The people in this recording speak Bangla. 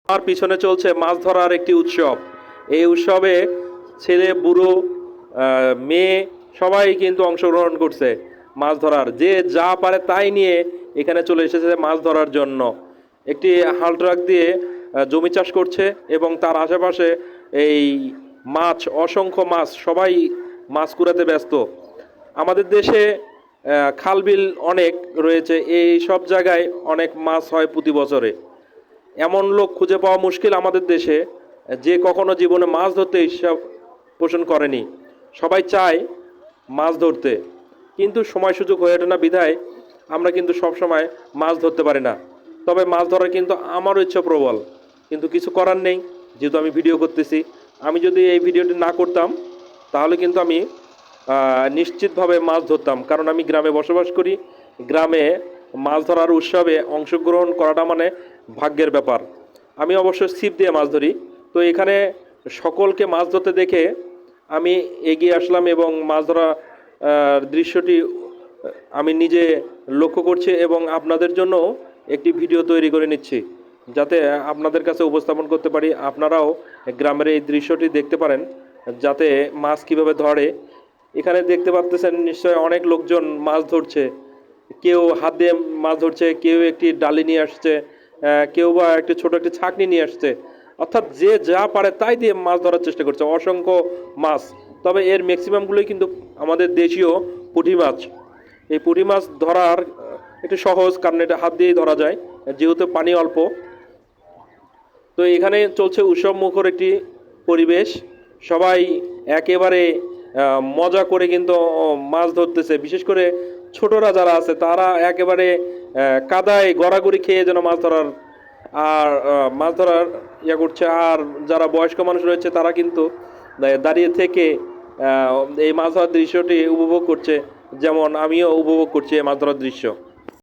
আমার পিছনে চলছে মাছ ধরার একটি উৎসব। এই উৎসবে ছেলে বুড়ো মেয়ে সবাই কিন্তু অংশগ্রহণ করছে মাছ ধরার। যে যা পারে তাই নিয়ে এখানে চলে এসেছে মাছ ধরার জন্য। একটি হাল ট্রাক দিয়ে জমি চাষ করছে এবং তার আশেপাশে এই মাছ, অসংখ্য মাছ, সবাই মাছ কুড়াতে ব্যস্ত। আমাদের দেশে খাল বিল অনেক রয়েছে, এই সব জায়গায় অনেক মাছ হয় প্রতি বছরে। এমন লোক খুঁজে পাওয়া মুশকিল আমাদের দেশে যে কখনো জীবনে মাছ ধরতে ইচ্ছা পোষণ করেনি। সবাই চায় মাছ ধরতে, কিন্তু সময় সুযোগ হয়ে ওঠে না বিধায় আমরা কিন্তু সব সময় মাছ ধরতে পারি না। তবে মাছ ধরার কিন্তু আমারও ইচ্ছা প্রবল, কিন্তু কিছু করার নেই। যেহেতু আমি ভিডিও করতেছি, আমি যদি এই ভিডিওটি না করতাম তাহলে কিন্তু আমি নিশ্চিতভাবে মাছ ধরতাম, কারণ আমি গ্রামে বসবাস করি। গ্রামে মাছ ধরার উৎসবে অংশগ্রহণ করাটা মানে ভাগ্যের ব্যাপার। আমি অবশ্য ছিপ দিয়ে মাছ ধরি। তো এখানে সকলকে মাছ ধরতে দেখে আমি এগিয়ে আসলাম এবং মাছ ধরা দৃশ্যটি আমি নিজে লক্ষ্য করছি এবং আপনাদের জন্য একটি ভিডিও তৈরি করে নিচ্ছি, যাতে আপনাদের কাছে উপস্থাপন করতে পারি। আপনারাও গ্রামের এই দৃশ্যটি দেখতে পারেন, যাতে মাছ কীভাবে ধরে। এখানে দেখতে পাচ্ছেন নিশ্চয় অনেক লোকজন মাছ ধরছে। কেউ হাত দিয়ে মাছ ধরছে, কেউ একটি ডালি নিয়ে আসছে, কেউ বা একটি ছোট একটি ছাঁকনি নিয়ে আসছে। অর্থাৎ যে যা পারে তাই দিয়ে মাছ ধরার চেষ্টা করছে, অসংখ্য মাছ। তবে এর ম্যাক্সিমামগুলোই কিন্তু আমাদের দেশীয় পুঁটি মাছ। এই পুঁটি মাছ ধরার একটু সহজ, কারণ এটা হাত দিয়েই ধরা যায় যেহেতু পানি অল্প। তো এখানে চলছে উৎসব মুখর একটি পরিবেশ। সবাই একেবারে মজা করে কিন্তু মাছ ধরতেছে। বিশেষ করে ছোটরা যারা আছে তারা একেবারে কাদায় গড়াগড়ি খেয়ে যেন মাছ ধরার ইয়া করছে। আর যারা বয়স্ক মানুষ রয়েছে তারা কিন্তু দাঁড়িয়ে থেকে এই মাছ ধরার দৃশ্যটি উপভোগ করছে, যেমন আমিও উপভোগ করছি এই মাছ ধরার দৃশ্য।